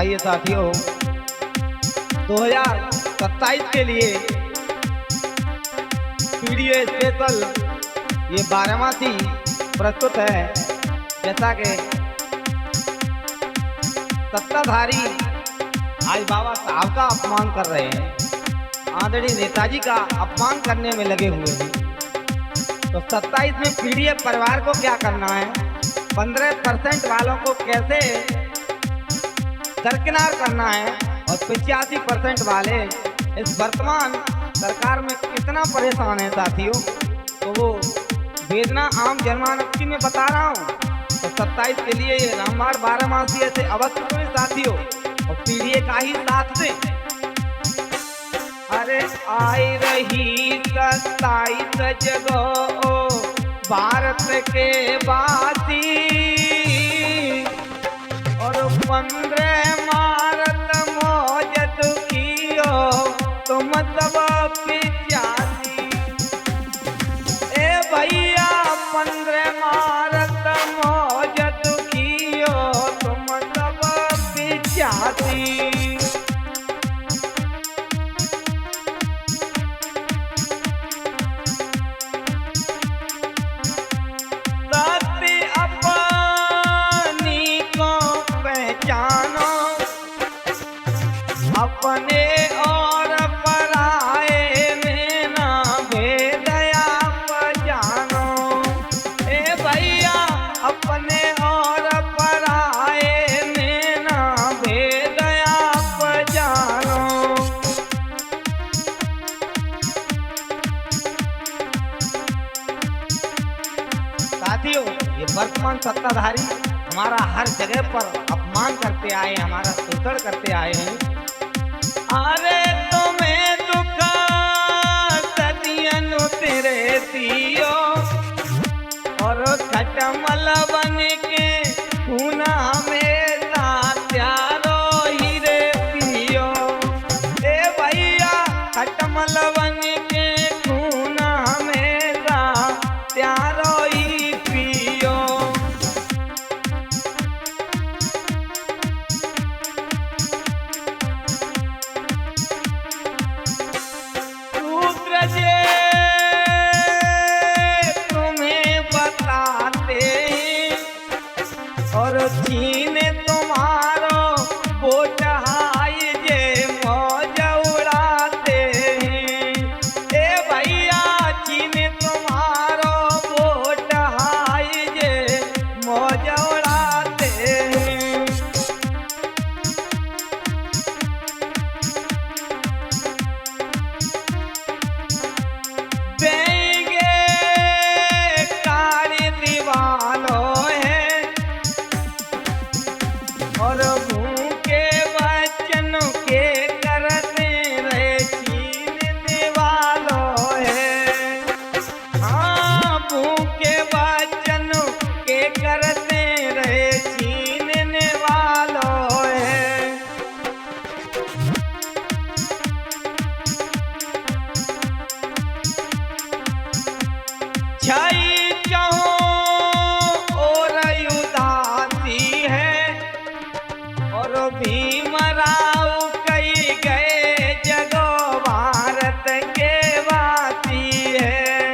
आइए साथियों, 2027 के लिए वीडियो स्पेशल ये 12वासी प्रस्तुत है। जैसा कि सत्ताधारी आज बाबा साहब का अपमान कर रहे हैं, आदरणीय नेताजी का अपमान करने में लगे हुए हैं। तो 27 में पीडीएफ परिवार को क्या करना है, 15% वालों को कैसे दरकिनार करना है और 85% वाले इस वर्तमान सरकार में कितना परेशान है साथियों, तो वो वेदना आम जनमानस की मैं बता रहा हूँ। तो 27 के लिए ये रामबाण 12 ऐसे अवश्य सुने साथियों, और पीडीए का ही साथ से। अरे आई रही 27 जगो भारत के वासी, और 15 मारत मौज दुखियो तुम सब पिचासी। ए भैया 15 मारत मौज दुखियो तुम सब पिचासी। अपने और पराए में ना भेद आप जानो। ए भैया अपने और पराए में ना भेद आप जानो। साथियों, ये वर्तमान सत्ताधारी हमारा हर जगह पर अपमान करते आए, हमारा शोषण करते आए हैं। अरे तुम्हें दुख सदियन तेरे दियो, और खटमल बन के खूना में त्यारो हीरे पियो। ए भैया खटमल बन के खूना में त्यारो ही पियो। तुम्हें बताते और चीन तुम्हारो वोट हाई जे मौज उड़ाते हैं। ए भैया चीन तुम्हारो वोट हाई जे मौज उड़ाते हैं। और भूखे बच्चन के करते रहे छीनने वालों है। हाँ, भूखे बच्चन के करते रहे छीनने वालों है। छई चहो और उदासी है, और भीमराव कई गए जगो भारत के वासी है।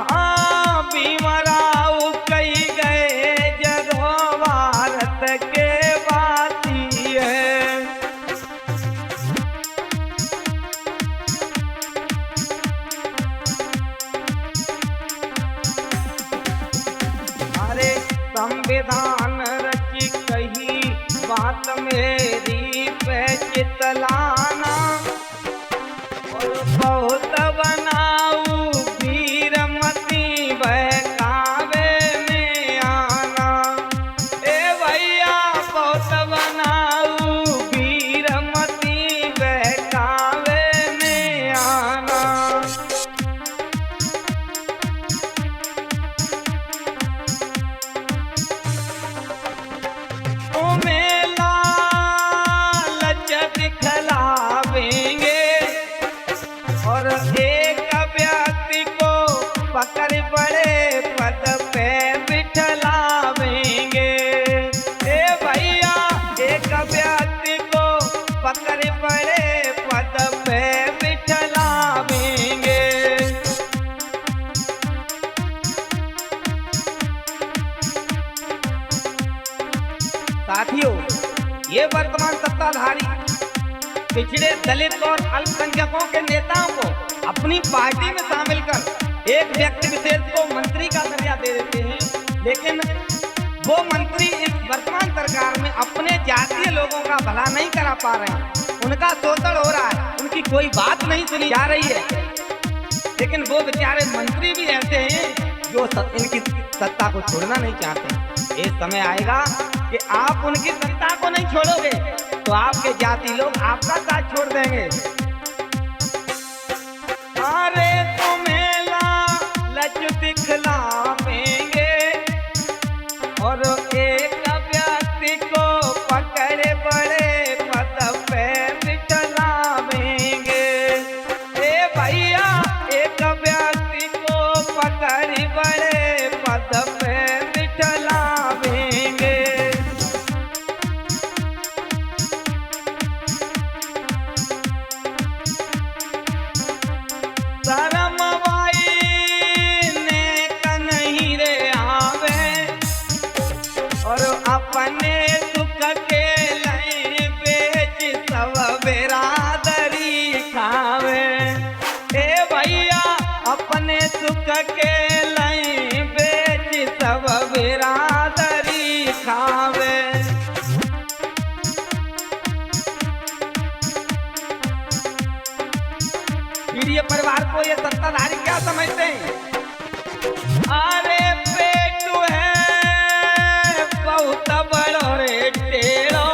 हाँ, भीमराव कई गए जगो भारत के वासी है। अरे संविधान रची कही बात मेरी पे चितलाना, और बहुत बनाऊ वीरमती बहकावे में आना। ए भैया बहुत बनाऊ वीरमती बहकावे में आना। दिखला साथियों, ये वर्तमान सत्ताधारी पिछड़े दलित और अल्पसंख्यकों के नेताओं को अपनी पार्टी में शामिल कर एक व्यक्ति विशेष को मंत्री का दर्जा दे देते हैं, लेकिन वो मंत्री इस वर्तमान सरकार में अपने जातीय लोगों का भला नहीं करा पा रहे हैं। उनका शोषण हो रहा है, उनकी कोई बात नहीं सुनी जा रही है। लेकिन वो बेचारे मंत्री भी ऐसे हैं जो इनकी सत्ता को छोड़ना नहीं चाहते। एक समय आएगा कि आप उनकी सत्ता को नहीं छोड़ोगे तो आपके जाति लोग आपका साथ छोड़ देंगे। अरे तुम्हें लालच दिखलावेंगे और एक व्यक्ति को पकड़े बड़े पद पे बिठलावेंगे। ए भैया, एक व्यक्ति को पकड़ बड़े पद पे बिठलावेंगे। शरमवाई ने कन्ही रे आवे और अपने सुख के लय बेच सब बिरादरी खावे। ए भैया, अपने सुख के लय बेच सब बिरादरी खावे। पीड़ित परिवार को ये सत्ताधारी क्या समझते हैं? अरे पेटू है बहुत बड़ो रे टेढ़ो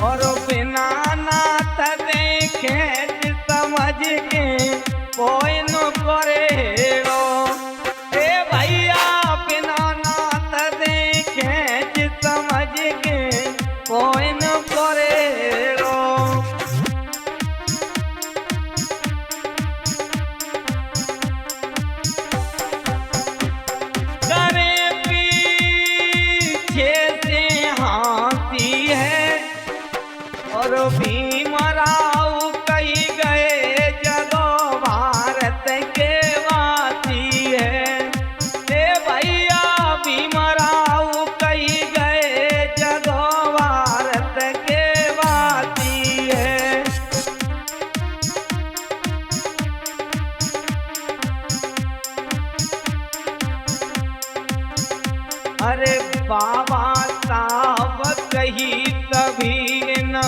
और बिना नाथ देखे समझ के कोई न करेड़ो। ए भैया, बिना नाथ देखे समझ के कोई न करेड़ो। और भीमराव कही गए जगो भारत के वासी है। ए भैया, भीमराव कही गए जगो भारत के वासी है। अरे बाबा साहब कही तभी न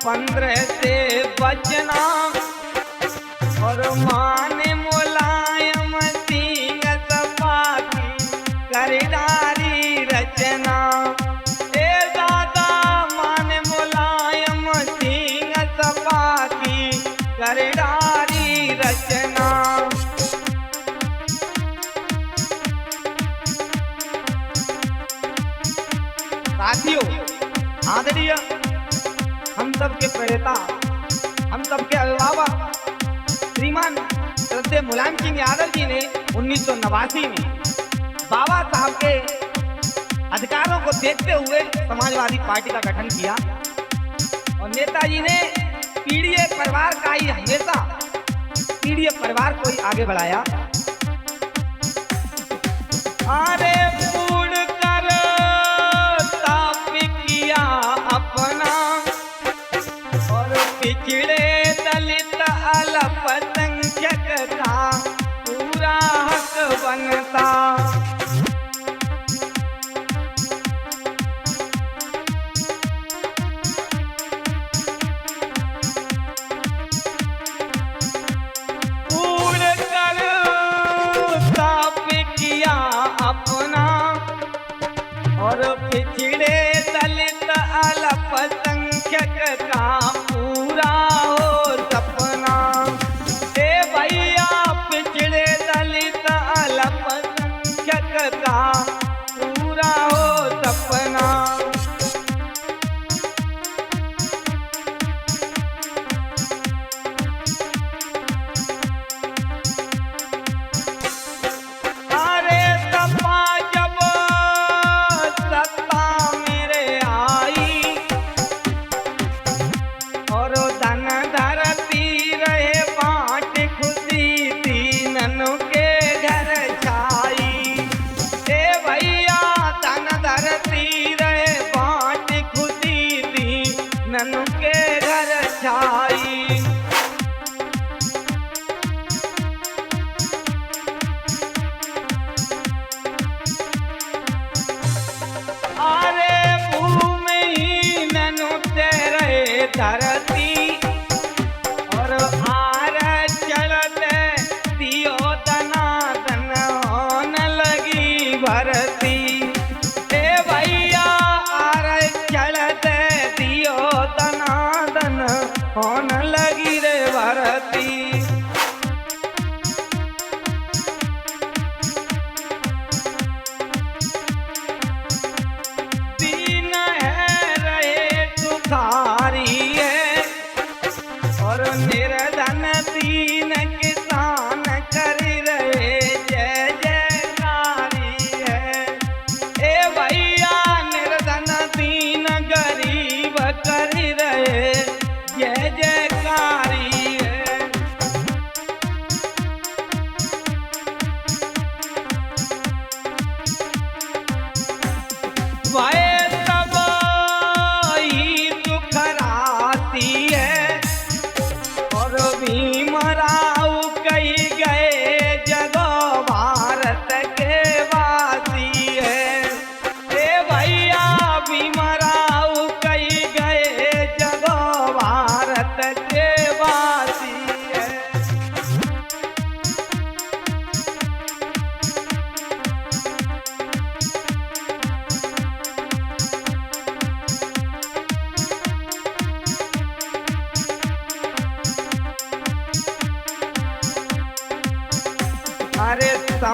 15 से बचना और माने मुलायम सिंह सपा की करदारी रचना। ए दादा, माने मुलायम सिंह सपा की करदारी रचना। साथियों, आदरणीय हम सबके प्रणेता, हम सबके अभिभावक श्रीमान श्रद्धेय मुलायम सिंह यादव जी ने 1989 में बाबा साहब के अधिकारों को देखते हुए समाजवादी पार्टी का गठन किया और नेताजी ने पीड़ित परिवार का ही हमेशा पीड़ित परिवार को ही आगे बढ़ाया। अरे अपना और पिछड़े दलित अल्पसंख्यक का पूरा हक बनता। उड़ कर साफ किया अपना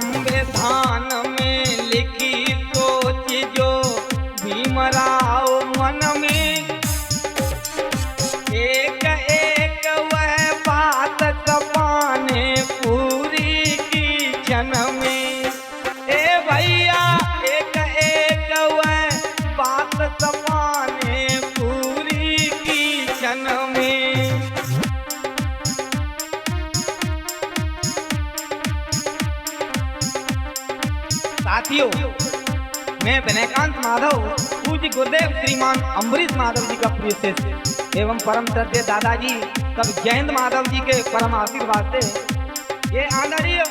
संविधान में लिखी सोच जो भीमराव मन में, एक एक वह बात सपाने पूरी की क्षण में। ए भैया एक एक वह बात सपाने पूरी की क्षण में। साथियों, मैं विनयकांत माधव पूज्य गुरुदेव श्रीमान अम्बरीश माधव जी का प्रिय शिष्य एवं परम श्रद्धेय दादाजी तब जयंत माधव जी के परम आशीर्वाद से ये आदरणीय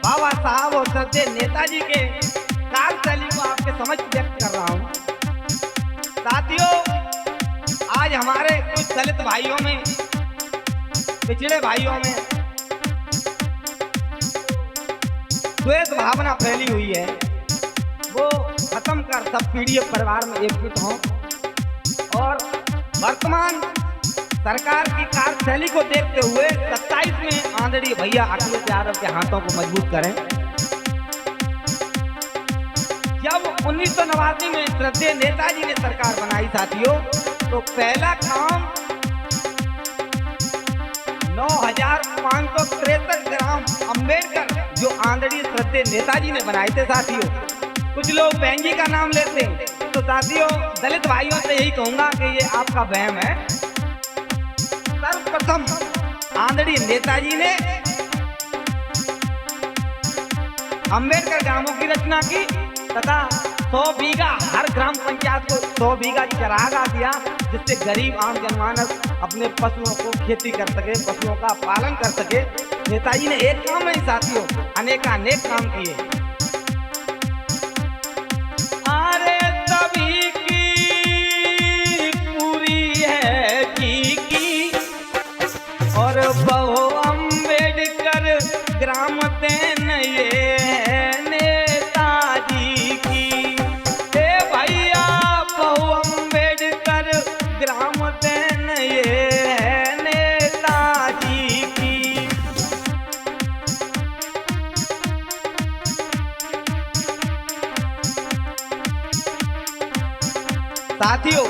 बाबा साहब और श्रद्धेय नेताजी के कार्यशैली को आपके समझ व्यक्त कर रहा हूँ। साथियों, आज हमारे कुछ दलित भाइयों में, पिछड़े भाइयों में द्वेष भावना फैली हुई है, वो खत्म कर सब पीड़ित परिवार में एकजुट हों और वर्तमान सरकार की कार्यशैली को देखते हुए 27 में आदरणीय भैया अखिलेश यादव के हाथों को मजबूत करें। जब 1989 में श्रद्धेय नेताजी ने सरकार बनाई साथियों, तो पहला काम 9,563 ग्राम अम्बेडकर जो आदरणीय श्रद्धेय नेताजी ने बनाए थे साथियों। कुछ लोग बहन जी का नाम लेते हैं, तो साथियों दलित भाइयों से यही कहूंगा कि ये आपका वहम है। सर्वप्रथम आदरणीय नेताजी ने अम्बेडकर ग्रामों की रचना की तथा 100 बीघा हर ग्राम पंचायत को 100 बीघा चरागा दिया, जिससे गरीब आम जनमानस अपने पशुओं को खेती कर सके, पशुओं का पालन कर सके। नेताजी ने एक काम नहीं साथियों, अनेकानेक काम किए। अरे सभी की पूरी है जी की और बहु अम्बेडकर ग्राम देन ये है नेताजी की। हे भैया बहु अम्बेडकर ग्राम देन ये है नेताजी की। साथियों,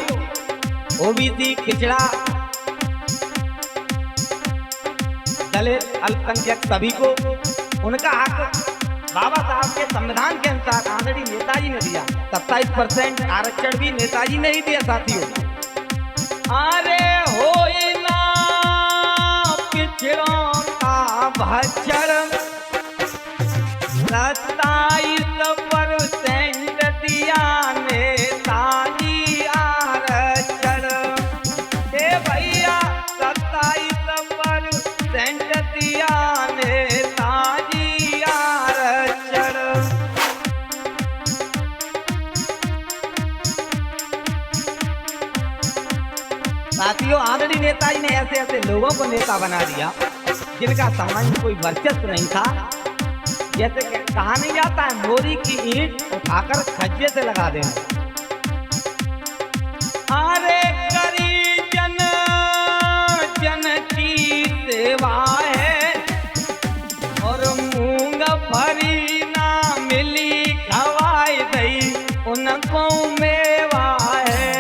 ओबीसी, पिछड़ा, दलित, अल्पसंख्यक सभी को उनका हक बाबा साहब के संविधान के अनुसार आदरणीय नेताजी ने दिया। 27% आरक्षण भी नेताजी ने ही दिया साथियों। अरे होए ना पिछड़ों का भक्षण, 27% दिया नेताजी आरक्षण। हे भैया 27% दिया नेताजी आरक्षण। साथियों, आदरणीय नेताजी ने ऐसे ऐसे लोगों को नेता बना दिया जिनका संबंध कोई वर्चस्व नहीं था। जैसे कहा नहीं जाता है, मोरी की ईंट उठाकर खज्जे से लगा देना। अरे करी जन जन की सेवा है और मूंगफली ना मिली खवाई दई उनको मेवा है।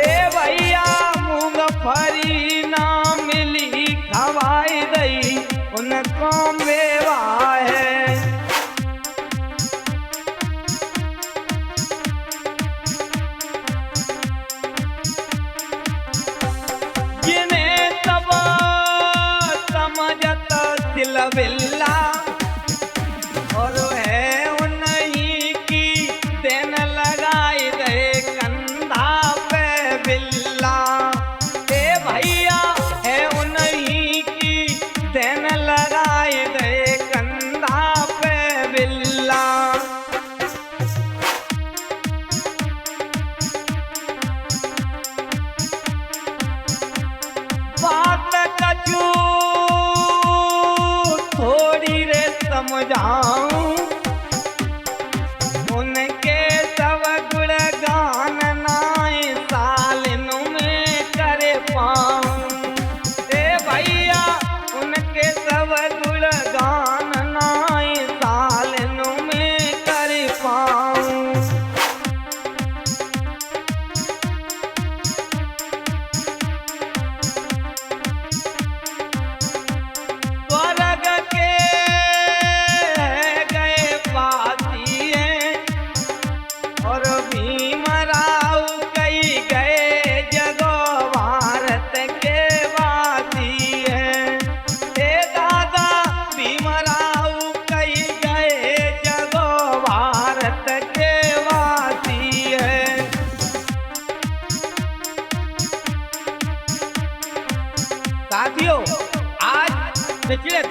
ए भैया मूंगफली ना मिली खवाई दई उनको मेवा है। जिन्हें सब समझत सिलबिल्ला और है उन्हीं की देन लगाई दे कंधा पे बिल्ला। ए भैया है उन्हीं की देन लगाई दे कंधा पे बिल्ला। बात कछु थोड़ी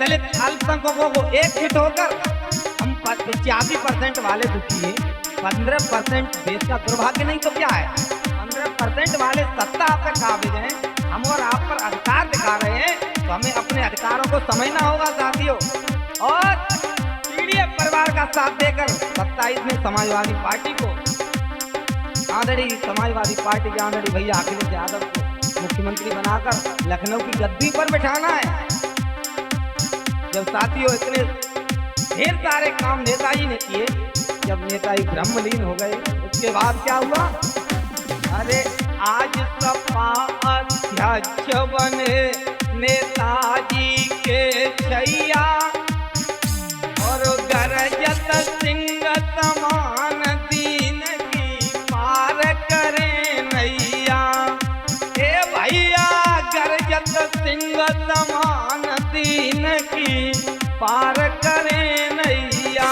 दलित अल्पसंख्यकों को एकजुट होकर हम 85% वाले दुखी हैं। 15% देश का दुर्भाग्य नहीं तो क्या है? 15% वाले सत्ता आप पे काबिज हैं, हम और आप पर अधिकार दिखा रहे हैं, तो हमें अपने अधिकारों को समझना होगा साथियों। और पीडीएफ परिवार का साथ देकर 27 में समाजवादी पार्टी को समाजवादी पार्टी के आंधड़ी भैया अखिलेश यादव को मुख्यमंत्री बनाकर लखनऊ की गद्दी पर बिठाना है। जब साथियों इतने ढेर सारे काम नेताजी ने किए, जब नेताजी ब्रह्मलीन हो गए उसके बाद क्या हुआ? अरे आज सपा अध्यक्ष बने नेताजी के छैया, और गरजत सिंह समान दीन की पार करे नैया। ए भैया गरजत सिंह समान दीन की पार करे नैया।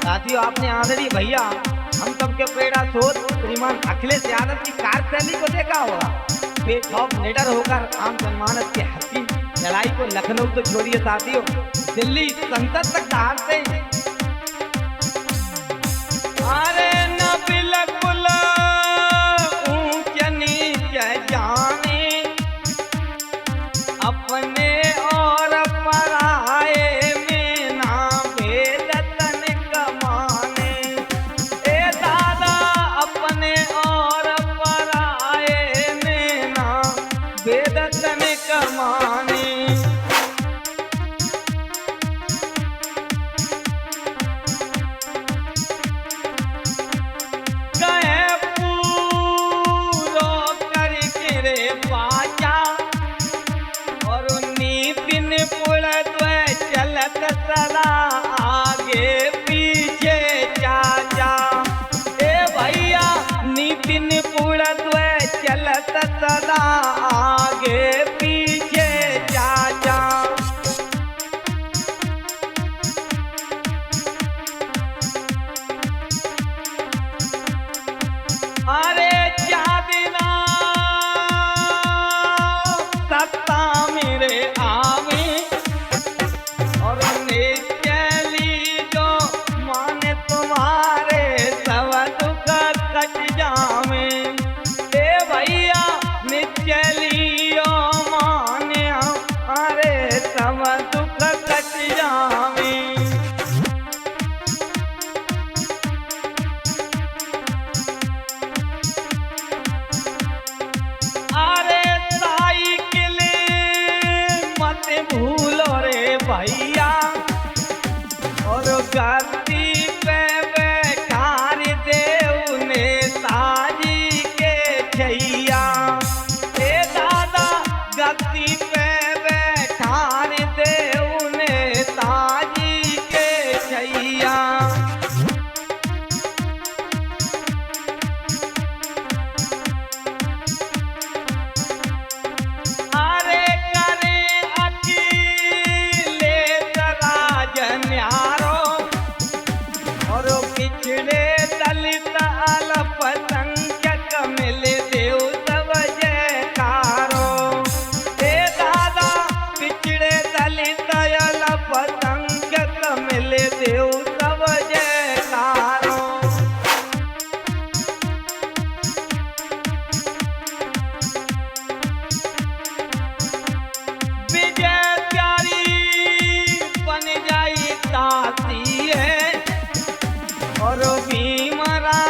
साथियों, आपने आदरणीय भैया हम सबके प्रेरणा स्रोत श्रीमान अखिलेश यादव की कार्यशैली को देखा होगा। बेखौफ निडर होकर आम जनमानस के हक की लड़ाई को लखनऊ तो छोड़िए साथियों, दिल्ली संसद तक दहाड़ते हैं। अरे न बिल्कुल ऊंच नीच जाने, अपने और पराये में ना भेद तन कमाने। ए दादा अपने और पराये में ना भेद तन कमाने। सदा आगे पीछे चाचा। ए भैया नितिन पुरत चलत सदा आगे पीछे चाचा। अरे चादिना सत्ता मेरे आवे, और चली जो माने तुम्हारे सब दुख कट जावे। ए भैया निचलियो माने अरे सब दुख कट जावे। अरे साइकिल मत भूलो रे भैया, और गद्दी पे बैठार देव नेताजी के छैया। ए दादा गद्दी पे बैठार देव नेताजी के छैया। अरे करे अखिलेश राज न्यारो, और पिछड़े दलित अल्पसंख्यक मिले देव सब जयकारो। ए दादा पिछड़े दलित अल्पसंख्यक मिले देव सब जयकारो। विजय प्यारी बन जाई ताती है, और भीमरा